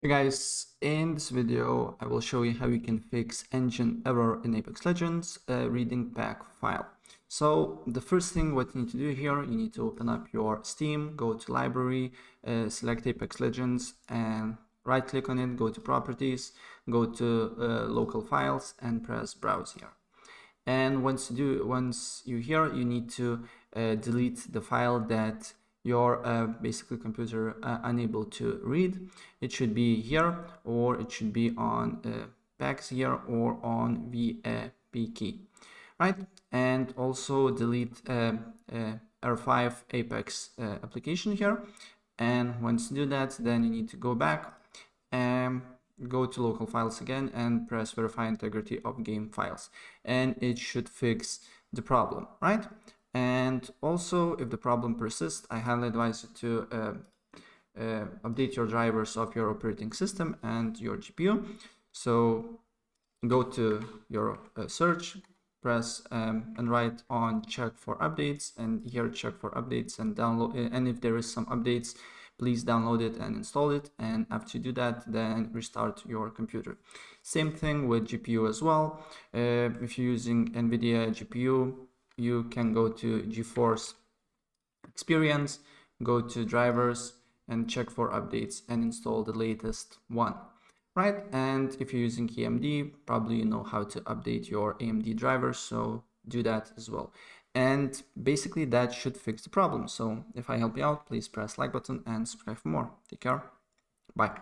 Hey guys, in this video I will show you how you can fix engine error in Apex Legends reading pack file. So the first thing what you need to do here, you need to open up your Steam, go to library, select Apex Legends and right click on it, go to properties, go to local files and press browse here. And once you're here, you need to delete the file that your basically computer unable to read. It should be here, or it should be on packs here, or on VAP key, right? And also delete R5 Apex application here. And once you do that, then you need to go back and go to local files again and press verify integrity of game files, and it should fix the problem, right? And also, if the problem persists, I highly advise you to update your drivers of your operating system and your GPU. So go to your search, press and write on check for updates, and here check for updates and download, and if there is some updates, please download it and install it, and after you do that, then restart your computer. Same thing with GPU as well. If you're using NVIDIA GPU, you can go to GeForce Experience, go to drivers and check for updates and install the latest one, right? And if you're using AMD, probably you know how to update your AMD drivers, so do that as well. And basically that should fix the problem. So if I help you out, please press like button and subscribe for more. Take care. Bye.